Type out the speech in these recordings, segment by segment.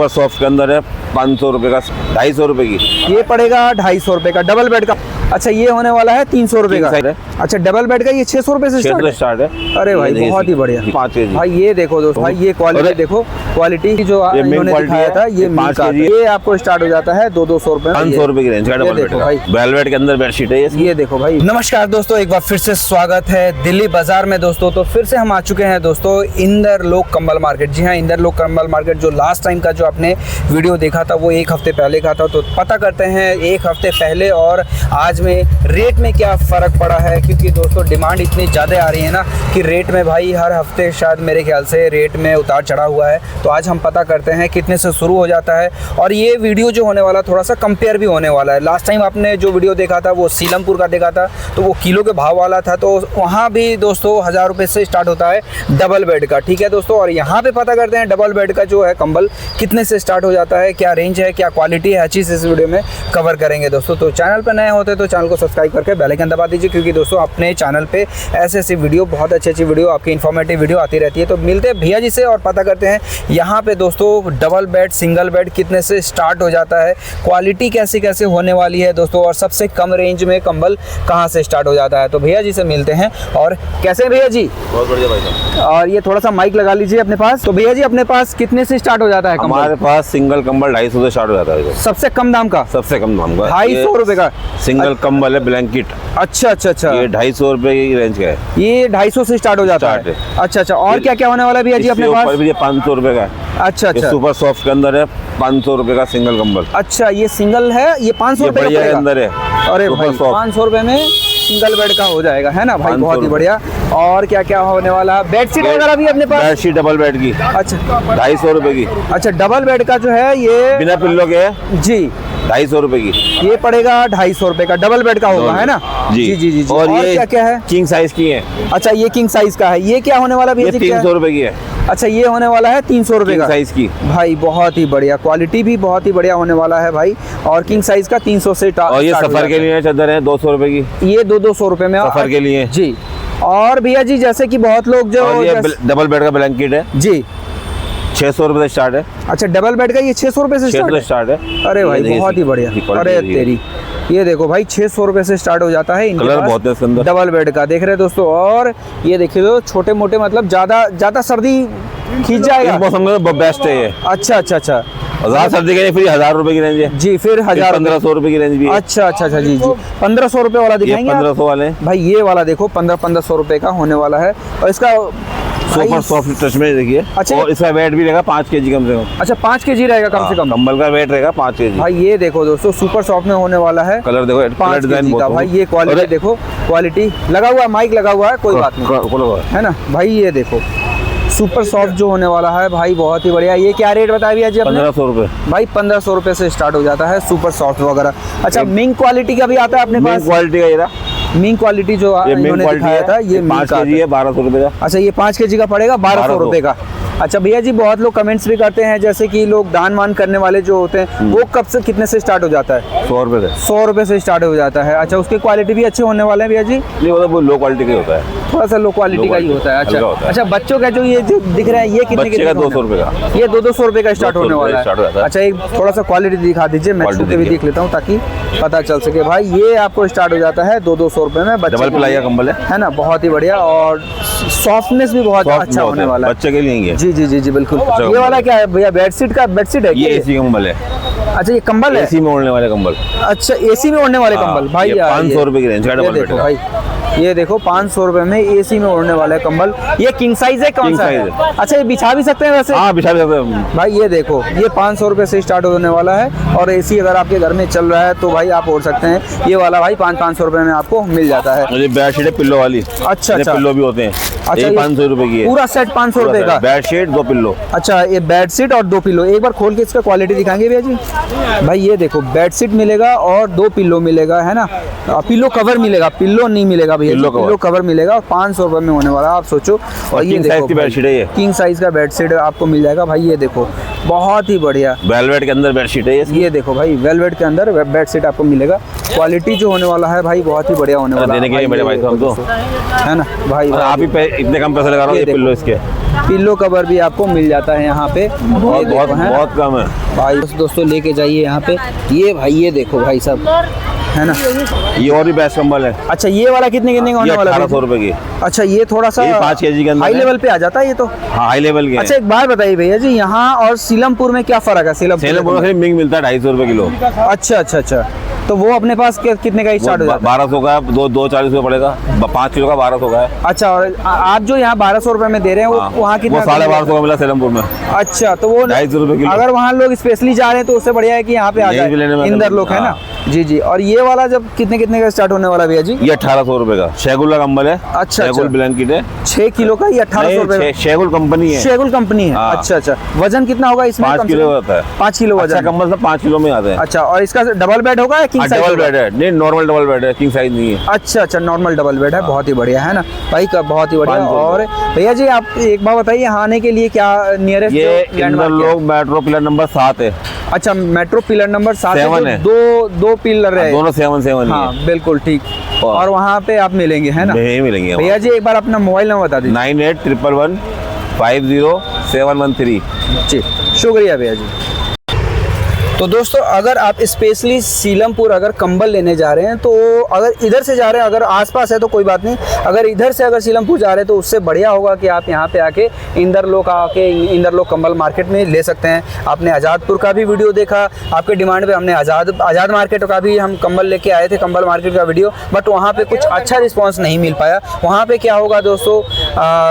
Super soft के अंदर है 500 रुपए का, 250 रुपए की। ये पड़ेगा 250 रुपए का डबल बेड का। अच्छा ये होने वाला है 300 रुपए का। अच्छा डबल बेड का ये 600 रुपए से स्टार्ट है। अरे भाई बहुत ही बढ़िया। 5 केजी भाई ये देखो दोस्तों, भाई ये क्वालिटी देखो, क्वालिटी जो इन्होंने दिखाया था ये 5 केजी, ये आपको स्टार्ट हो जाता है 200 रुपए, 500 रुपए की रेंज का डबल बेड भाई। वेलवेट के अंदर बेडशीट है ये देखो भाई। नमस्कार दोस्तों, एक बार फिर से स्वागत है दिल्ली बाजार में दोस्तों। तो फिर से हम आ चुके हैं दोस्तों इंदर लोक कंबल मार्केट। जी हाँ, इंदर लोक कंबल मार्केट जो लास्ट टाइम का जो आपने वीडियो देखा था वो 1 हफ्ते पहले का था। तो पता करते हैं 1 हफ्ते पहले और आज में रेट में क्या फ़र्क पड़ा है, क्योंकि दोस्तों डिमांड इतनी ज़्यादा आ रही है ना कि रेट में भाई हर हफ्ते शायद मेरे ख्याल से रेट में उतार चढ़ा हुआ है। तो आज हम पता करते हैं कितने से शुरू हो जाता है, और ये वीडियो जो होने वाला थोड़ा सा कंपेयर भी होने वाला है। लास्ट टाइम आपने जो वीडियो देखा था वो सीलमपुर का देखा था, तो वो किलो के भाव वाला था। तो वहाँ भी दोस्तों 1000 रुपये से स्टार्ट होता है डबल बेड का, ठीक है दोस्तों। और यहाँ पे पता करते हैं डबल बेड का जो है कंबल कितने से स्टार्ट हो जाता है, क्या रेंज है, क्या क्वालिटी है, हर चीज़ इस वीडियो में कवर करेंगे दोस्तों। तो चैनल पर नए होते तो चैनल को सब्सक्राइब करके बेल आइकन दबा दीजिए, क्योंकि दोस्तों अपने चैनल पे ऐसी वीडियो, बहुत अच्छी वीडियो, आपकी इन्फॉर्मेटिव वीडियो आती रहती है। तो मिलते हैं भैया जी से और पता करते हैं यहाँ पे दोस्तों डबल बेड, सिंगल बेड कितने से स्टार्ट हो जाता है, क्वालिटी कैसे कैसे होने वाली है दोस्तों, और सबसे कम रेंज में कंबल कहाँ से स्टार्ट हो जाता है। तो भैया जी से मिलते हैं। और कैसे हैं भैया जी? बहुत बढ़िया भाई साहब। और ये थोड़ा सा माइक लगा लीजिए अपने पास। तो भैया जी अपने पास कितने से स्टार्ट हो जाता है कंबल? हमारे पास सिंगल कंबल 250 से स्टार्ट हो जाता है। सबसे कम दाम का? सबसे कम दाम का 250 रुपए का सिंगल कंबल है, ब्लैंकेट। अच्छा अच्छा अच्छा, ये 250 रुपए की रेंज का है। ये 250 से स्टार्ट हो जाता है। अच्छा अच्छा, और क्या क्या होने वाला है भैया जी अपने पास? भी 500 रुपए का है। अच्छा अच्छा, सुपर सॉफ्ट के अंदर है 500 रुपए का सिंगल कंबल। अच्छा ये सिंगल है, ये 500 रुपए के अंदर है। अरे भाई 500 रुपए में सिंगल बेड का हो जाएगा, है ना भाई, बहुत ही बढ़िया। और क्या क्या होने वाला है? बेडशीट वगैरह भी अपने पास? बेडशीट डबल बेड की अच्छा 250 रुपए की। अच्छा डबल बेड का जो है ये बिना पिल्लो के है जी 250 रुपए की। ये पड़ेगा 250 रुपए का, डबल बेड का होगा, है ना जी जी जी। और ये क्या क्या है? किंग साइज की है। अच्छा ये किंग साइज का है। ये क्या होने वाला भैया जी? 300 रुपए की है। अच्छा ये होने वाला है 300 रुपए का साइज की भाई, बहुत ही बढ़िया, क्वालिटी भी बहुत ही बढ़िया होने वाला है भाई। और किंग साइज का 300 से और ये सफर के लिए चादर है 200 रुपए की। ये 200 रुपए में सफर के लिए जी। और भैया जी जैसे कि बहुत लोग जो ये डबल बेड का ब्लैंकेट है जी 600 रुपए से स्टार्ट है। अच्छा डबल बेड का ये 600 रुपए से स्टार्ट है। अरे भाई बहुत ही बढ़िया। अरे तेरी, ये देखो भाई 600 रुपए से स्टार्ट हो जाता है। कलर बहुत है सुंदर डबल बेड का, देख रहे हैं दोस्तों। और ये देखिए तो छोटे मोटे, मतलब ज्यादा सर्दी खींच जाएगा, मौसम में बेस्ट है ये। अच्छा अच्छा अच्छा, 1000 सर्दी के लिए फिर 1000 रुपए की रेंज है जी, फिर 1000 1500 रुपए की रेंज भी है। अच्छा अच्छा अच्छा जी जी, 1500 रुपए वाला दिखाएंगे 1500 वाले भाई। ये वाला देखो 1500 रुपए का होने वाला है, और इसका सुपर सॉफ्ट टच में देखिए। अच्छा, और इसका वेट भी रहेगा 5 केजी कम से कम। अच्छा 5 केजी रहेगा कम से कम। कंबल का वेट रहेगा 5 केजी भाई। ये देखो दोस्तों सुपर सॉफ्ट में होने वाला है। कलर देखो, 5 केजी का भाई। ये क्वालिटी देखो, क्वालिटी लगा हुआ है, माइक लगा हुआ है, कोई बात नहीं, है ना भाई। ये देखो सुपर सॉफ्ट जो होने वाला है भाई, बहुत ही बढ़िया। ये क्या रेट बताया भैया जी आपने? 1500 रुपए भाई, 1500 रुपए से स्टार्ट हो जाता है सुपर सॉफ्ट वगैरह। अच्छा मिंग क्वालिटी का भी आता है अपने पास? क्वालिटी का ये मिंग क्वालिटी जो इन्होंने दिखाया था ये 5 केजी है 1200 रुपए का। अच्छा ये 5 केजी का पड़ेगा 1200 रुपए का। अच्छा भैया जी बहुत लोग कमेंट्स भी करते हैं, जैसे कि लोग दान मान करने वाले जो होते हैं वो कब से कितने से स्टार्ट हो जाता है? 100 रुपए से। 100 रुपए से स्टार्ट हो जाता है। अच्छा उसकी क्वालिटी भी अच्छे होने वाले हैं भैया जी? नहीं वो लो क्वालिटी का होता है, थोड़ा सा लो क्वालिटी का ही होता है। अच्छा अच्छा, बच्चों का जो ये जो दिख रहा है ये कितने का? 200 रुपए का। ये 200 रुपए का स्टार्ट होने वाला है। अच्छा एक थोड़ा सा क्वालिटी दिखा दीजिए, मैं छूते भी देख लेता हूँ ताकि पता चल सके। भाई ये आपको स्टार्ट हो जाता है 200 रुपए में। डबल प्लाई का कंबल है ना, बहुत ही बढ़िया। और सॉफ्टनेस भी बहुत अच्छा होने वाला है बच्चे के लिए। जी जी जी जी बिल्कुल। ये वाला क्या है भैया? बेडशीट का? बेडशीट है ये एसी कंबल है। अच्छा ये कंबल है, एसी में ओढ़ने वाले कंबल। अच्छा एसी में ओढ़ने वाले कंबल भाई। 500 रुपए की रेंज का डबल बेड भाई। ये देखो 500 रुपए में एसी में ओढ़ने वाला है कंबल। ये किंग साइज है? कौन सा है? अच्छा ये बिछा भी सकते हैं वैसे? हाँ बिछा भी सकते हैं भाई। ये देखो ये 500 रुपए से स्टार्ट होने वाला है, और एसी अगर आपके घर में चल रहा है तो भाई आप ओढ़ सकते हैं। ये वाला भाई 500 रुपए में आपको मिल जाता है। ये बेडशीट है पिल्लो वाली। अच्छा अच्छा, पिल्लो भी होते हैं। अच्छा 500 रुपए की है पूरा सेट, 500 रुपए का बेडशीट 2 पिल्लो। अच्छा ये बेडशीट और 2 पिल्लो, एक बार खोल के इसका क्वालिटी दिखाएंगे भैया जी? भाई ये देखो बेडशीट मिलेगा और 2 पिल्लो मिलेगा, है ना। पिल्लो कवर मिलेगा, पिल्लो नहीं मिलेगा भैया पिल्लो पिल्लो कवर मिलेगा और 500 रुपये में होने वाला है, आप सोचो। और ये king size की बेडशीट है ये। किंग साइज का बेडशीट आपको मिल जाएगा भाई, ये देखो बहुत ही बढ़िया। वेलवेट के अंदर बेडशीट है ये देखो भाई, वेलवेट के अंदर बेडशीट आपको मिलेगा। क्वालिटी जो होने वाला है भाई बहुत ही बढ़िया होने वाला है। देने के लिए मेरे भाई साहब तो है ना भाई, आप ही इतने कम पैसे लगा रहा हूँ ये पिल्लो इसके। पिल्लो कवर भी आपको मिल जाता है यहाँ पे, बहुत बहुत बहुत कम है भाई। दोस्तों लेके जाइए यहाँ पे, ये भाई ये देखो भाई साहब, है ना। ये और भी बेस्ट कंबल है। अच्छा ये वाला कितने का होने वाला है? 1800 रुपए की। अच्छा ये थोड़ा सा 5 kg के अंदर हाई लेवल पे आ जाता है ये तो। हाँ हाई लेवल के। अच्छा एक बात बताइए भैया जी, यहाँ और सीलमपुर में क्या फर्क है? सीलमपुर में मिंग मिलता है 250 रुपए किलो। अच्छा अच्छा अच्छा, तो वो अपने पास कितने का स्टार्ट हो जाता है? 1200 का है, 240 रुपए पड़ेगा। 5 किलो का 1200 का है। अच्छा, और आप जो यहाँ 1200 रुपए में दे रहे हैं वो वहाँ कितना? 1250 का मिला सीलमपुर में। अच्छा, तो वो 250 रुपए किलो। अगर वहाँ लोग स्पेशली जा रहे हैं तो उससे बढ़िया है कि यहाँ पे आ जाए इंदर लोग, है ना। जी जी। और ये वाला जब कितने का स्टार्ट होने वाला भैया जी? ये 1800 रुपए का शेगुल का कंबल है। अच्छा, शेगुल ब्लैंकेट है। 6 किलो का, ये 1800 रुपए। शेगुल कंपनी है। शेगुल कंपनी है। अच्छा अच्छा। वजन कितना होगा इसमें? 5 किलो होता है। 5 किलो वजन। अच्छा कंबल सब 5 किलो में आता है। अच्छा, और इसका डबल बेड होगा या किंग साइज? डबल बेड है, नहीं नॉर्मल डबल बेड है, किंग साइज नहीं है। अच्छा अच्छा, नॉर्मल डबल बेड है, बहुत ही बढ़िया, है ना भाई का, बहुत ही बढ़िया। और भैया जी आप एक बात बताइए, यहाँ आने के लिए क्या नियरेस्ट? ये इंदर लोग मेट्रो पिलर नंबर 7 है। अच्छा, मेट्रो पिलर नंबर 7 है। दो पिलर है, दोनों 7 हाँ बिल्कुल ठीक। और वहाँ पे आप मिलेंगे, है ना? मिलेंगे भैया जी एक बार अपना मोबाइल नंबर बता दीजिए। 9811 50713। जी शुक्रिया भैया जी। तो दोस्तों अगर आप स्पेशली सीलमपुर अगर कंबल लेने जा रहे हैं, तो अगर इधर से जा रहे हैं, अगर आसपास है तो कोई बात नहीं, अगर इधर से अगर सीलमपुर जा रहे हैं तो उससे बढ़िया होगा कि आप यहाँ पे आके इंदर लोग कंबल मार्केट में ले सकते हैं। आपने आज़ादपुर का भी वीडियो देखा, आपके डिमांड पे हमने आज़ाद मार्केट का भी हम कंबल लेके आए थे, कंबल मार्केट का वीडियो, बट वहाँ पर कुछ अच्छा रिस्पॉन्स नहीं मिल पाया। वहाँ पर क्या होगा दोस्तों,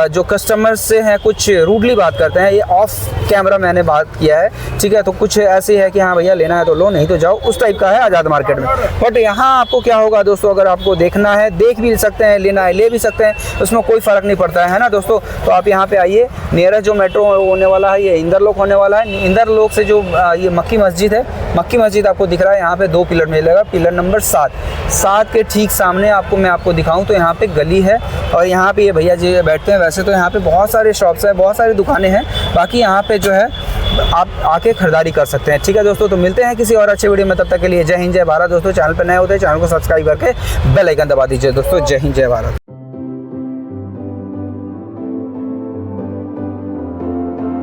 जो कस्टमर्स से हैं कुछ रूडली बात करते हैं, ये ऑफ कैमरा मैंने बात किया है, ठीक है। तो कुछ ऐसे है कि हाँ भैया लेना है तो लो, नहीं तो जाओ, उस टाइप का है आज़ाद मार्केट में। बट यहाँ आपको क्या होगा दोस्तों, अगर आपको देखना है देख भी सकते हैं, लेना है ले भी सकते हैं, उसमें कोई फ़र्क नहीं पड़ता है ना दोस्तों। तो आप यहाँ पे आइए, नियरेस्ट जो मेट्रो होने वाला है ये इंदर लोक होने वाला है। इंदर लोक से जो ये मक्की मस्जिद है, मक्की मस्जिद आपको दिख रहा है, यहाँ पे 2 पिलर मिलेगा। पिलर नंबर 7 के ठीक सामने आपको मैं दिखाऊँ तो यहाँ पे गली है, और यहाँ पे ये भैया जी बैठते हैं। वैसे तो यहाँ पे बहुत सारे शॉप्स हैं, बहुत सारी दुकानें हैं, बाकी यहाँ पे जो है आप आके खरीदारी कर सकते हैं, ठीक है दोस्तों। तो मिलते हैं किसी और अच्छे वीडियो में, तब तक के लिए जय हिंद जय भारत दोस्तों। चैनल पर नए होते हैं चैनल को सब्सक्राइब करके बेल आइकन दबा दीजिए दोस्तों। जय हिंद जय भारत।